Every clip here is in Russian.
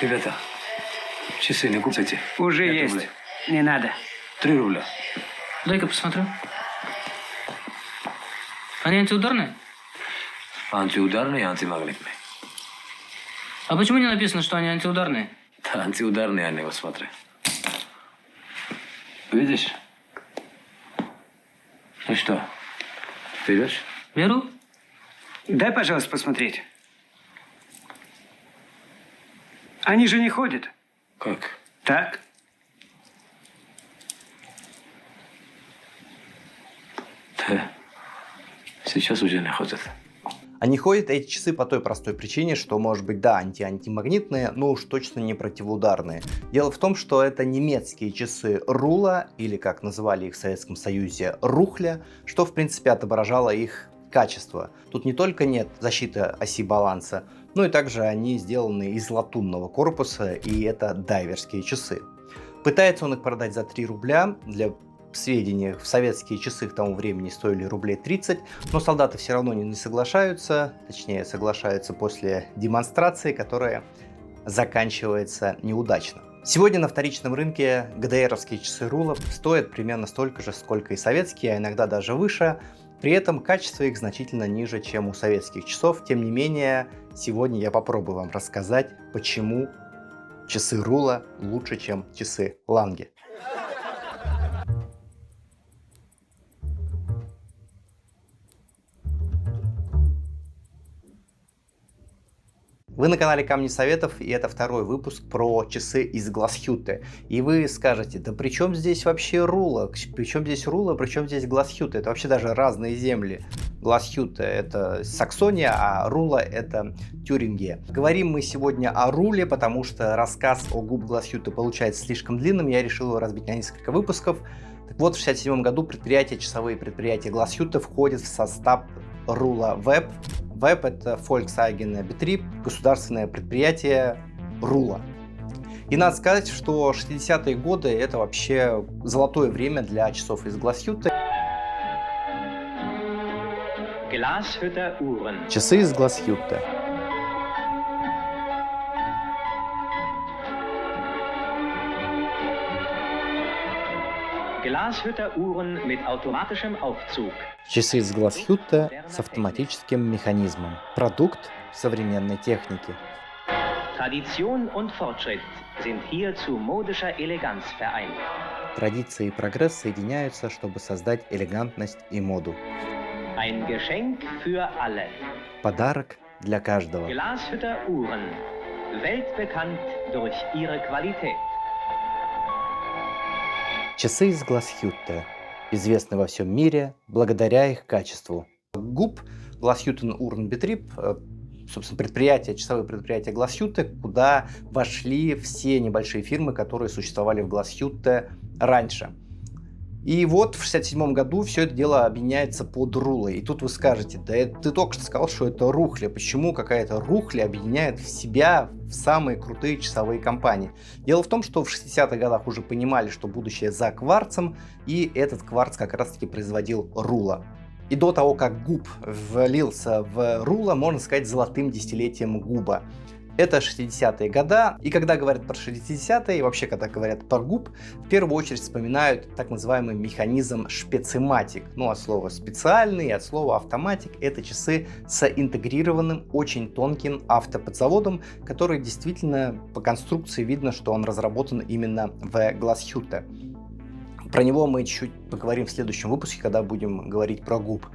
Ребята, часы не купите? Уже 5 есть. рублей. Не надо. 3 рубля. Дай-ка посмотрю. Они антиударные? Антиударные и антимагнитные. А почему не написано, что они антиударные? Да, антиударные они, вот смотри. Видишь? Ну что, ты идешь? Беру. Дай, пожалуйста, посмотреть. Они же не ходят. Как? Так? Да. Сейчас уже не ходят. Они ходят, эти часы, по той простой причине, что, может быть, да, антимагнитные, но уж точно не противоударные. Дело в том, что это немецкие часы Рула, или, как называли их в Советском Союзе, Рухля, что, в принципе, отображало их качество. Тут не только нет защиты оси баланса, но и также они сделаны из латунного корпуса, и это дайверские часы. Пытается он их продать за 3 рубля, для сведения, в советские часы к тому времени стоили рублей 30, но солдаты все равно не соглашаются, точнее соглашаются после демонстрации, которая заканчивается неудачно. Сегодня на вторичном рынке ГДРовские часы Рула стоят примерно столько же, сколько и советские, а иногда даже выше. При этом качество их значительно ниже, чем у советских часов. Тем не менее, сегодня я попробую вам рассказать, почему часы Рула лучше, чем часы Ланге. Вы на канале Камни Советов, и это второй выпуск про часы из Гласхюте. И вы скажете, да при чем здесь вообще Рула? При чем здесь Рула, при чем здесь Гласхюте? Это вообще даже разные земли. Гласхюте — это Саксония, а Рула — это Тюрингия. Говорим мы сегодня о Руле, потому что рассказ о губ Гласхюте получается слишком длинным. Я решил его разбить на несколько выпусков. Так вот, в 1967 году часовые предприятия Гласхюте входят в состав Рула Веб. Веб — это Volkswagen Betrieb, государственное предприятие Рула. И надо сказать, что 60-е годы — это вообще золотое время для часов из Гласхюте. Часы из Гласхюте. Часы из Гласхюте с автоматическим механизмом. Продукт современной техники. Традиция и прогресс соединяются, чтобы создать элегантность и моду. Подарок для каждого. Часы из Гласхюте известны во всем мире благодаря их качеству. ГУП, Glashütten Uhrenbetrieb, собственно, часовые предприятия Гласхюте, куда вошли все небольшие фирмы, которые существовали в Гласхюте раньше. И вот в 1967 году все это дело объединяется под Рулой. И тут вы скажете, да ты только что сказал, что это Рухля. Почему какая-то Рухля объединяет в себя в самые крутые часовые компании? Дело в том, что в 60-х годах уже понимали, что будущее за кварцем, и этот кварц как раз-таки производил Рула. И до того, как ГУБ влился в Рула, можно сказать, золотым десятилетием ГУБа. Это 60-е годы, и когда говорят про 60-е, и вообще когда говорят про ГУБ, в первую очередь вспоминают так называемый механизм шпециматик. Ну, от слова специальный, от слова автоматик. Это часы с интегрированным, очень тонким автоподзаводом, который действительно по конструкции видно, что он разработан именно в Гласхюте. Про него мы чуть поговорим в следующем выпуске, когда будем говорить про ГУБ.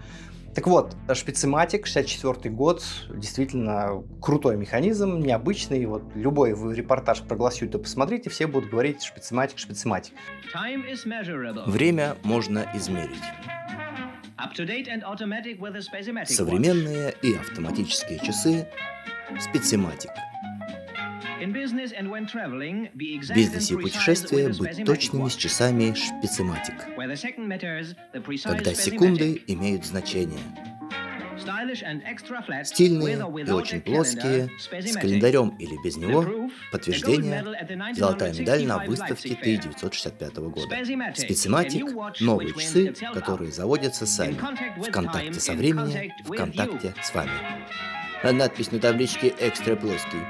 Так вот, шпециматик, 64 год, действительно крутой механизм, необычный. Вот любой репортаж про Гласхюте посмотрите, все будут говорить шпециматик, шпециматик. Время можно измерить. Современные и автоматические часы специматик. В бизнесе и путешествия быть точными с часами шпециматик, когда секунды имеют значение. Стильные и очень плоские, с календарем или без него, подтверждение, золотая медаль на выставке 1965 года. Специматик – новые часы, которые заводятся сами, в контакте со временем, в контакте с вами. Надпись на табличке «Экстра плоский».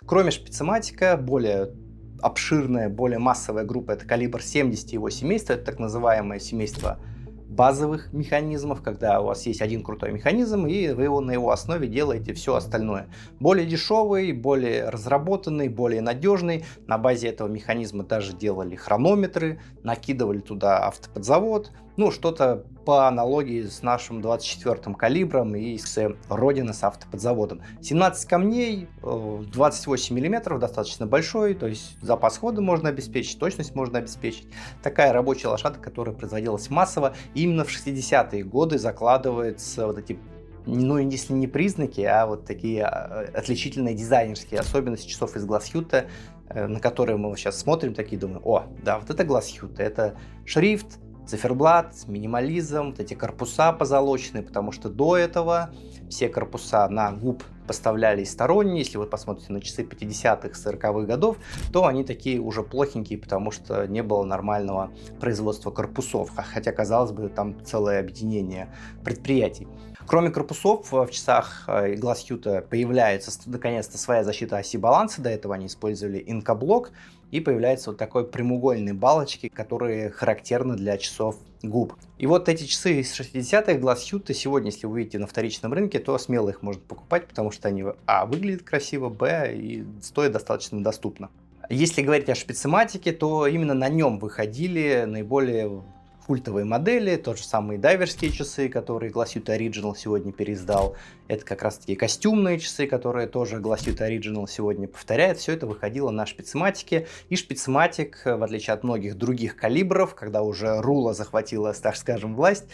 Кроме шпицематика, более обширная, более массовая группа — это калибр 70 и его семейство. Это так называемое семейство базовых механизмов, когда у вас есть один крутой механизм, и вы на его основе делаете все остальное. Более дешевый, более разработанный, более надежный. На базе этого механизма даже делали хронометры, накидывали туда автоподзавод. Ну, что-то по аналогии с нашим 24-м калибром и с Родина с автоподзаводом. 17 камней, 28 мм, достаточно большой, то есть запас хода можно обеспечить, точность можно обеспечить. Такая рабочая лошадка, которая производилась массово. И именно в 60-е годы закладываются вот эти, ну, если не признаки, а вот такие отличительные дизайнерские особенности часов из Glashütte, на которые мы сейчас смотрим, такие думаем: о, да, вот это Glashütte, это шрифт, циферблат, минимализм, вот эти корпуса позолоченные, потому что до этого все корпуса на губ поставлялись сторонние. Если вы посмотрите на часы 50-х, 40-х годов, то они такие уже плохенькие, потому что не было нормального производства корпусов, хотя, казалось бы, там целое объединение предприятий. Кроме корпусов, в часах Glashütte появляется наконец-то своя защита оси баланса. До этого они использовали инкоблок, и появляются вот такой прямоугольные балочки, которые характерны для часов губ. И вот эти часы из 60-х Glashütte сегодня, если вы видите на вторичном рынке, то смело их можно покупать, потому что они выглядят красиво, и стоят достаточно доступно. Если говорить о шпицематике, то именно на нем выходили наиболее культовые модели, тот же самые дайверские часы, которые Glashütte Original сегодня переиздал. Это как раз таки костюмные часы, которые тоже Glashütte Original сегодня повторяет. Все это выходило на шпицематике. И шпицематик, в отличие от многих других калибров, когда уже рула захватила, так скажем, власть,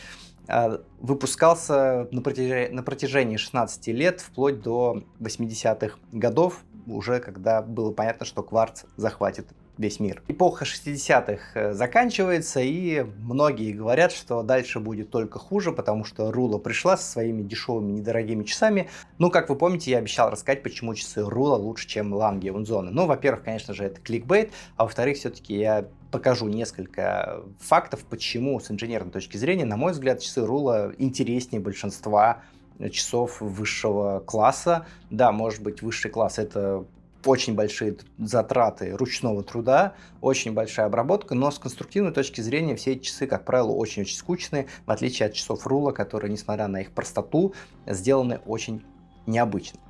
выпускался на протяжении 16 лет, вплоть до 80-х годов, уже когда было понятно, что кварц захватит весь мир. Эпоха 60-х заканчивается, и многие говорят, что дальше будет только хуже, потому что рула пришла со своими дешевыми, недорогими часами. Ну, как вы помните, я обещал рассказать, почему часы рула лучше, чем Lange und Söhne. Ну, во-первых, конечно же, это кликбейт, а во-вторых, все-таки я покажу несколько фактов, почему с инженерной точки зрения, на мой взгляд, часы рула интереснее большинства часов высшего класса. Да, может быть, высший класс — это очень большие затраты ручного труда, очень большая обработка, но с конструктивной точки зрения все эти часы, как правило, очень-очень скучные, в отличие от часов рула, которые, несмотря на их простоту, сделаны очень необычно.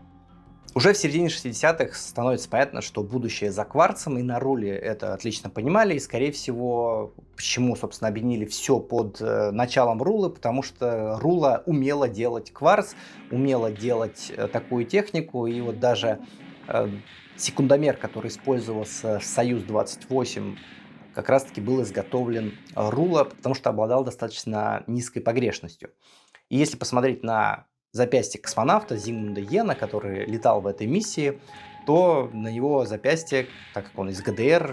Уже в середине 60-х становится понятно, что будущее за кварцем, и на руле это отлично понимали, и, скорее всего, почему, собственно, объединили все под началом рулы, потому что рула умела делать кварц, умела делать такую технику, и вот даже секундомер, который использовался в Союз-28, как раз-таки был изготовлен рула, потому что обладал достаточно низкой погрешностью. И если посмотреть на запястье космонавта Зигмунда Йена, который летал в этой миссии, то на его запястье, так как он из ГДР,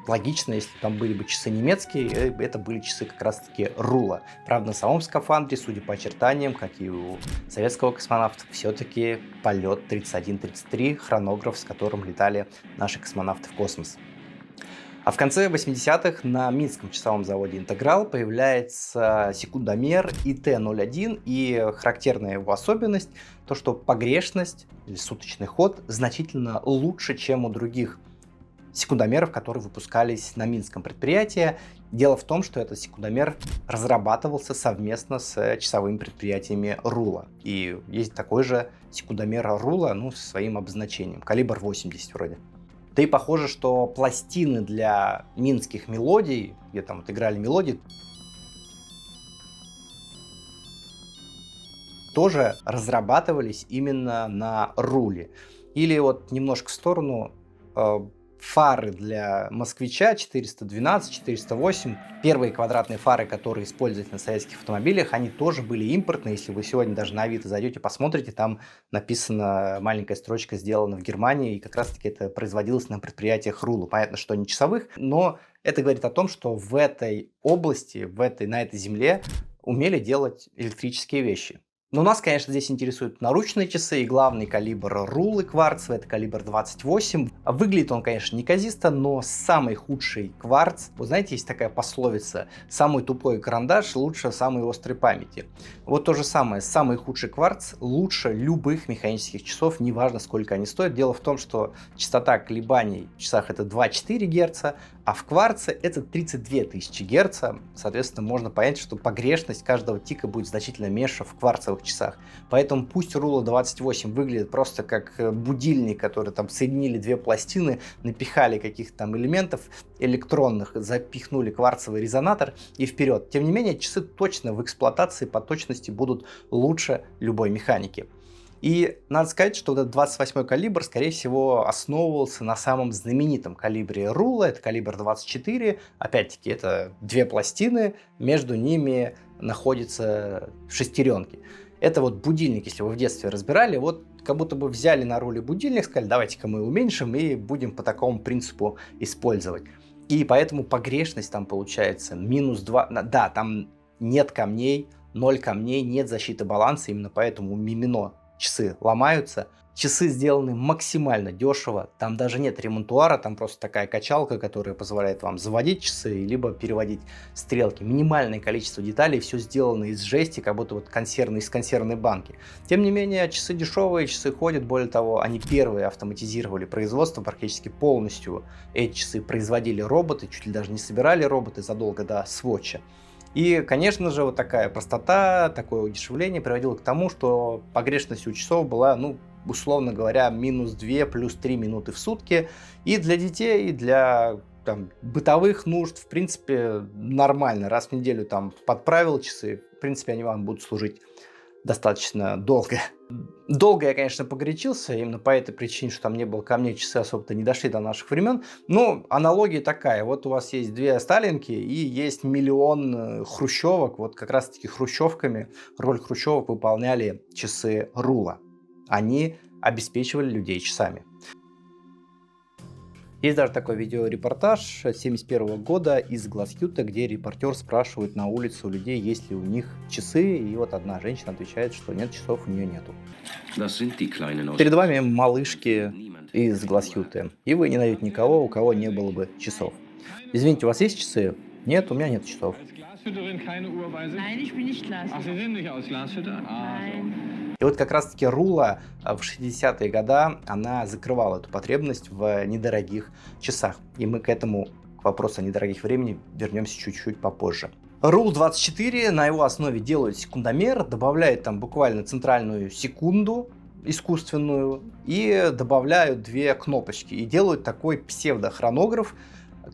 логично, если там были бы часы немецкие, это были часы как раз-таки рула. Правда, на самом скафандре, судя по очертаниям, как и у советского космонавта, все-таки полет 31-33, хронограф, с которым летали наши космонавты в космос. А в конце 80-х на Минском часовом заводе «Интеграл» появляется секундомер ИТ-01, и характерная его особенность — то, что погрешность или суточный ход значительно лучше, чем у других секундомеров, которые выпускались на минском предприятии. Дело в том, что этот секундомер разрабатывался совместно с часовыми предприятиями рула. И есть такой же секундомер рула, ну, со своим обозначением. Калибр 80 вроде. Да и похоже, что пластины для минских мелодий, где там вот играли мелодии, тоже разрабатывались именно на руле. Или вот немножко в сторону, фары для москвича 412, 408, первые квадратные фары, которые используются на советских автомобилях, они тоже были импортные. Если вы сегодня даже на Авито зайдете, посмотрите, там написана маленькая строчка «Сделано в Германии», и как раз-таки это производилось на предприятиях рула. Понятно, что не часовых, но это говорит о том, что в этой области, на этой земле умели делать электрические вещи. Но нас, конечно, здесь интересуют наручные часы, и главный калибр рулы кварцевый, это калибр 28. Выглядит он, конечно, неказисто, но самый худший кварц, вы знаете, есть такая пословица, самый тупой карандаш лучше самой острой памяти. Вот то же самое, самый худший кварц лучше любых механических часов, неважно сколько они стоят. Дело в том, что частота колебаний в часах это 2,4 Гц, а в кварце это 32 тысячи Гц. Соответственно, можно понять, что погрешность каждого тика будет значительно меньше в кварцевых часах. Поэтому пусть Рула 28 выглядит просто как будильник, который там соединили две пластины, напихали каких-то там элементов электронных, запихнули кварцевый резонатор и вперед. Тем не менее, часы точно в эксплуатации по точности будут лучше любой механики. И надо сказать, что вот этот 28-й калибр, скорее всего, основывался на самом знаменитом калибре Рула, это калибр 24. Опять-таки, это две пластины, между ними находятся шестеренки. Это вот будильник, если вы в детстве разбирали, вот как будто бы взяли на Руле будильник, сказали, давайте-ка мы уменьшим и будем по такому принципу использовать. И поэтому погрешность там получается минус 2. Да, там нет камней, 0 камней, нет защиты баланса, именно поэтому у Мимино часы ломаются. Часы сделаны максимально дешево, там даже нет ремонтуара, там просто такая качалка, которая позволяет вам заводить часы, либо переводить стрелки. Минимальное количество деталей, все сделано из жести, как будто вот из консервной банки. Тем не менее, часы дешевые, часы ходят, более того, они первые автоматизировали производство, практически полностью эти часы производили роботы, чуть ли даже не собирали роботы задолго до свотча. И, конечно же, вот такая простота, такое удешевление приводило к тому, что погрешность у часов была, условно говоря, минус 2 плюс 3 минуты в сутки. И для детей, и для бытовых нужд, в принципе, нормально. Раз в неделю подправил часы, в принципе, они вам будут служить достаточно долго. Долго я, конечно, погорячился, именно по этой причине, что там не было камней, часы особо-то не дошли до наших времен. Но аналогия такая. Вот у вас есть две сталинки и есть миллион хрущевок. Вот как раз-таки хрущевками роль хрущевок выполняли часы Рула. Они обеспечивали людей часами. Есть даже такой видеорепортаж 1971 года из Гласхюта, где репортер спрашивает на улице у людей, есть ли у них часы, и вот одна женщина отвечает, что нет часов, у нее нету. Перед вами малышки из Гласхюта, и вы не найдете никого, у кого не было бы часов. Извините, у вас есть часы? Нет, у меня нет часов. И вот как раз-таки Рула в 60-е годы, она закрывала эту потребность в недорогих часах. И мы к вопросу о недорогих времени вернемся чуть-чуть попозже. Рул 24, на его основе делают секундомер, добавляют там буквально центральную секунду искусственную и добавляют две кнопочки. И делают такой псевдохронограф,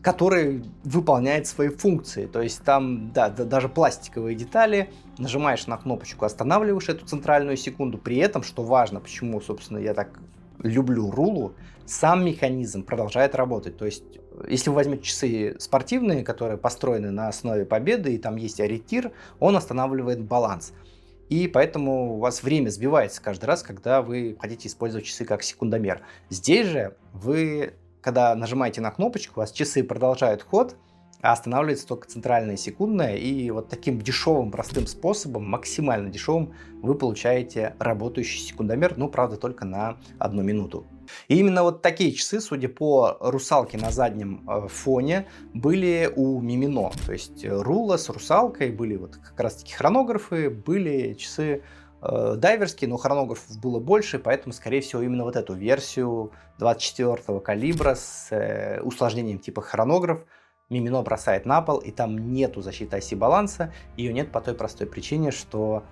который выполняет свои функции. То есть там, даже пластиковые детали, нажимаешь на кнопочку, останавливаешь эту центральную секунду. При этом, что важно, почему, собственно, я так люблю Рулу, сам механизм продолжает работать. То есть, если вы возьмете часы спортивные, которые построены на основе Победы, и там есть ориентир, он останавливает баланс. И поэтому у вас время сбивается каждый раз, когда вы хотите использовать часы как секундомер. Здесь же вы, когда нажимаете на кнопочку, у вас часы продолжают ход, а останавливается только центральная секундная. И вот таким дешевым, простым способом, максимально дешевым, вы получаете работающий секундомер, правда, только на 1 минуту. И именно вот такие часы, судя по русалке на заднем фоне, были у Мимино. То есть Рула с русалкой, были вот как раз-таки хронографы, были часы дайверские, но хронографов было больше, поэтому, скорее всего, именно вот эту версию 24-го калибра с усложнением типа хронограф Мимино бросает на пол, и там нету защиты оси баланса. Ее нет по той простой причине, что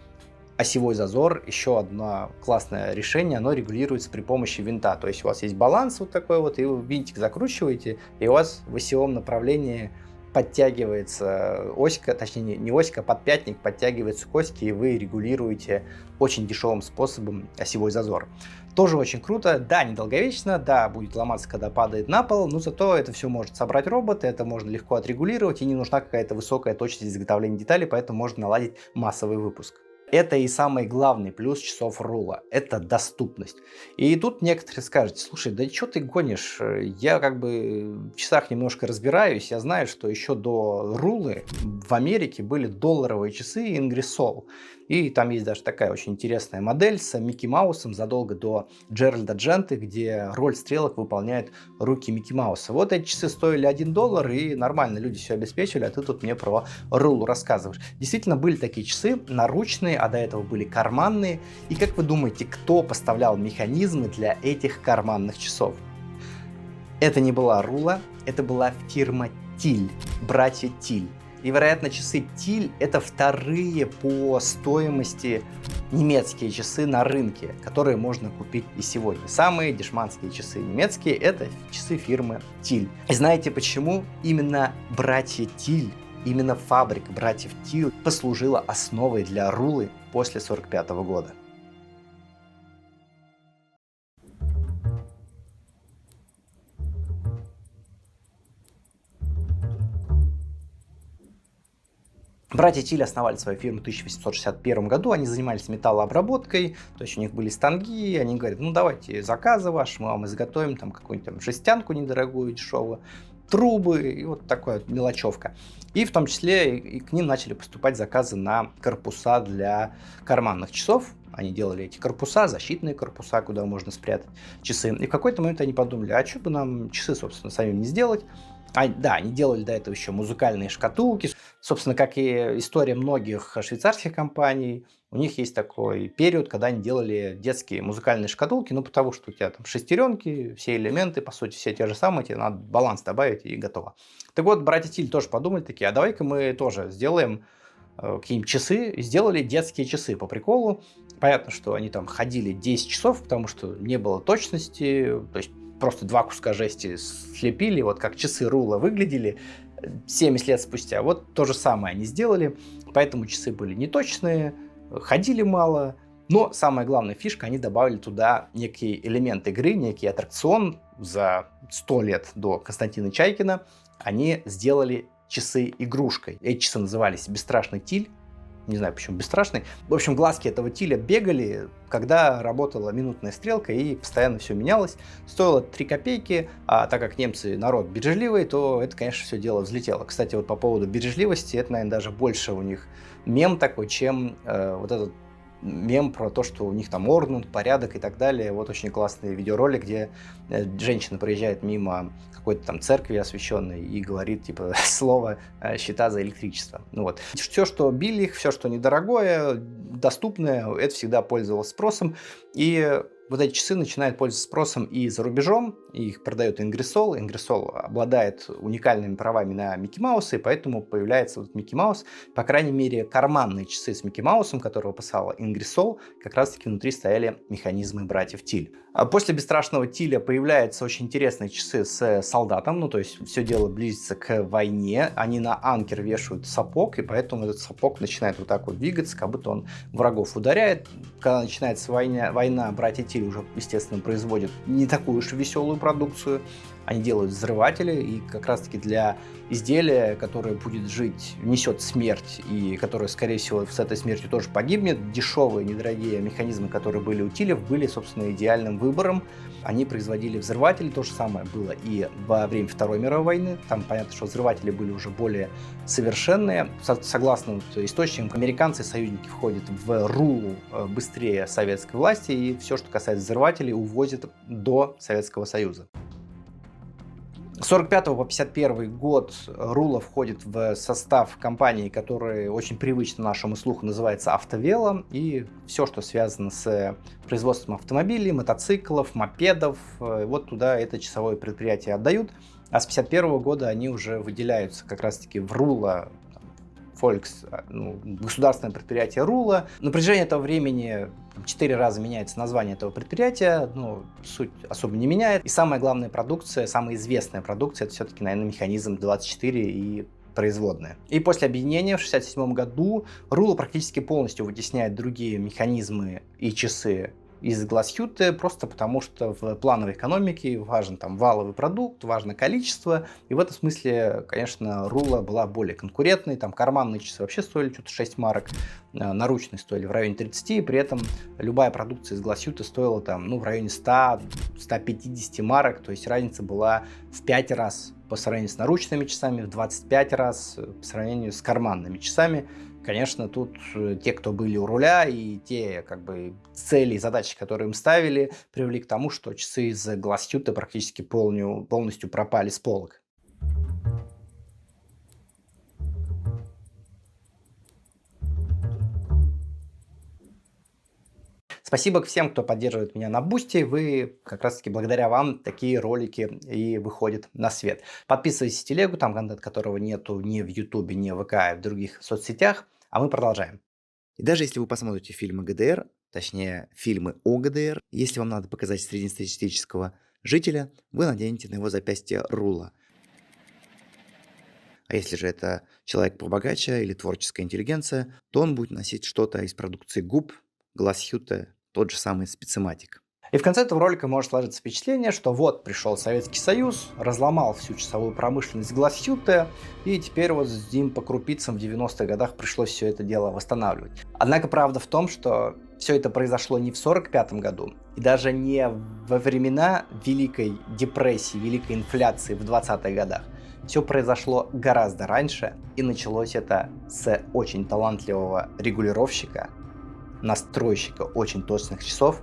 осевой зазор, еще одно классное решение, оно регулируется при помощи винта. То есть у вас есть баланс вот такой вот, и вы винтик закручиваете, и у вас в осевом направлении подтягивается оська, точнее не оська, а подпятник подтягивается к оське, и вы регулируете очень дешевым способом осевой зазор. Тоже очень круто, да, недолговечно, да, будет ломаться, когда падает на пол, но зато это все может собрать робот, это можно легко отрегулировать, и не нужна какая-то высокая точность изготовления деталей, поэтому можно наладить массовый выпуск. Это и самый главный плюс часов Рула – это доступность. И тут некоторые скажут: слушай, да что ты гонишь, я в часах немножко разбираюсь, я знаю, что еще до Рулы в Америке были долларовые часы Ingersoll. И там есть даже такая очень интересная модель с Микки Маусом задолго до Джеральда Дженты, где роль стрелок выполняют руки Микки Мауса. Вот эти часы стоили $1, и нормально люди все обеспечивали, а ты тут мне про рулу рассказываешь. Действительно, были такие часы наручные, а до этого были карманные. И как вы думаете, кто поставлял механизмы для этих карманных часов? Это не была Рула, это была фирма Тиль, братья Тиль. И, вероятно, часы Тиль – это вторые по стоимости немецкие часы на рынке, которые можно купить и сегодня. Самые дешманские часы немецкие – это часы фирмы Тиль. И знаете почему? Именно братья Тиль, именно фабрика братьев Тиль послужила основой для Рулы после 1945 года. Братья Тиль основали свою фирму в 1861 году, они занимались металлообработкой, то есть у них были станки, они говорят, ну давайте заказы ваши, мы вам изготовим там какую-нибудь там жестянку недорогую, дешевую, трубы и вот такая вот мелочевка. И в том числе и к ним начали поступать заказы на корпуса для карманных часов. Они делали эти корпуса, защитные корпуса, куда можно спрятать часы. И в какой-то момент они подумали, а что бы нам часы, собственно, самим не сделать? Да, они делали до этого еще музыкальные шкатулки. Собственно, как и история многих швейцарских компаний, у них есть такой период, когда они делали детские музыкальные шкатулки, ну, потому что у тебя там шестеренки, все элементы, по сути, все те же самые, тебе надо баланс добавить и готово. Так вот, братья Тиль тоже подумали такие, а давай-ка мы тоже сделаем какие-нибудь часы, и сделали детские часы по приколу. Понятно, что они там ходили 10 часов, потому что не было точности, то есть просто два куска жести слепили, вот как часы Рула выглядели 70 лет спустя. Вот то же самое они сделали, поэтому часы были неточные, ходили мало, но самая главная фишка, они добавили туда некий элемент игры, некий аттракцион. За 100 лет до Константина Чайкина они сделали часы игрушкой. Эти часы назывались «Бесстрашный Тиль». Не знаю, почему бесстрашный. В общем, глазки этого Тиля бегали, когда работала минутная стрелка, и постоянно все менялось. Стоило 3 копейки, а так как немцы народ бережливый, то это, конечно, все дело взлетело. Кстати, вот по поводу бережливости, это, наверное, даже больше у них мем такой, чем вот этот мем про то, что у них там орднут, порядок и так далее. Вот очень классный видеоролик, где женщина проезжает мимо какой-то там церкви освященной и говорит типа слово «счета за электричество». Ну вот. Все, что били их, все, что недорогое, доступное, это всегда пользовалось спросом. И вот эти часы начинают пользоваться спросом и за рубежом, их продает Ингрисол. Ингрисол обладает уникальными правами на Микки Мауса, и поэтому появляется вот Микки Маус. По крайней мере, карманные часы с Микки Маусом, которые выпускала Ингрисол, как раз-таки внутри стояли механизмы братьев Тиль. А после бесстрашного Тиля появляются очень интересные часы с солдатом, ну то есть все дело близится к войне. Они на анкер вешают сапог, и поэтому этот сапог начинает вот так вот двигаться, как будто он врагов ударяет. Когда начинается война, братья Тиль уже, естественно, производят не такую уж веселую продукцию. Они делают взрыватели, и как раз-таки для изделия, которое будет жить, несет смерть, и которое, скорее всего, с этой смертью тоже погибнет, дешевые, недорогие механизмы, которые были у Тилев, были, собственно, идеальным выбором. Они производили взрыватели, то же самое было и во время Второй мировой войны. Там понятно, что взрыватели были уже более совершенные. Согласно вот источникам, американцы и союзники входят в Рулу быстрее советской власти, и все, что касается взрывателей, увозят до Советского Союза. С 1945 по 1951 год Рула входит в состав компании, которая очень привычна нашему слуху, называется «Автовело». И все, что связано с производством автомобилей, мотоциклов, мопедов, вот туда это часовое предприятие отдают. А с 1951 года они уже выделяются как раз-таки в Рула, государственное предприятие Рула. На протяжении этого времени 4 раза меняется название этого предприятия, но суть особо не меняет. И самая главная продукция, самая известная продукция, это все-таки, наверное, механизм 24 и производная. И после объединения в 1967 году Рула практически полностью вытесняет другие механизмы и часы из Гласхютте, просто потому что в плановой экономике важен там валовый продукт, важно количество, и в этом смысле, конечно, Рула была более конкурентной, там карманные часы вообще стоили что-то 6 марок, наручные стоили в районе 30, и при этом любая продукция из Гласхютте стоила там, в районе 100-150 марок, то есть разница была в 5 раз по сравнению с наручными часами, в 25 раз по сравнению с карманными часами. Конечно, тут те, кто были у руля, и те как бы цели и задачи, которые им ставили, привели к тому, что часы из Glashütte практически полностью пропали с полок. Спасибо всем, кто поддерживает меня на Бусти. Вы, как раз таки, благодаря вам такие ролики и выходят на свет. Подписывайтесь в телегу, там контент которого нету ни в Ютубе, ни в ВК, и в других соцсетях. А мы продолжаем. И даже если вы посмотрите фильмы ГДР, точнее фильмы о ГДР, если вам надо показать среднестатистического жителя, вы наденете на его запястье руло. А если же это человек побогаче или творческая интеллигенция, то он будет носить что-то из продукции ГУП, Glashütte, тот же самый спецематик. И в конце этого ролика может сложиться впечатление, что вот пришел Советский Союз, разломал всю часовую промышленность Glashütte, и теперь вот с ним по крупицам в 90-х годах пришлось все это дело восстанавливать. Однако правда в том, что все это произошло не в 1945 году, и даже не во времена Великой депрессии, Великой инфляции в 20-х годах. Все произошло гораздо раньше, и началось это с очень талантливого регулировщика, настройщика очень точных часов,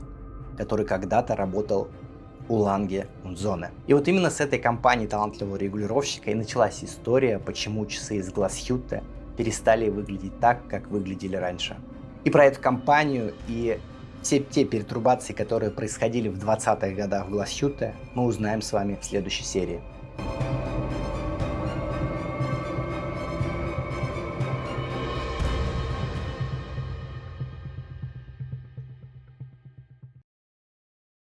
который когда-то работал у Lange & Söhne. И вот именно с этой компании талантливого регулировщика и началась история, почему часы из Glashütte перестали выглядеть так, как выглядели раньше. И про эту компанию и все те перетрубации, которые происходили в 20-х годах в Glashütte, мы узнаем с вами в следующей серии.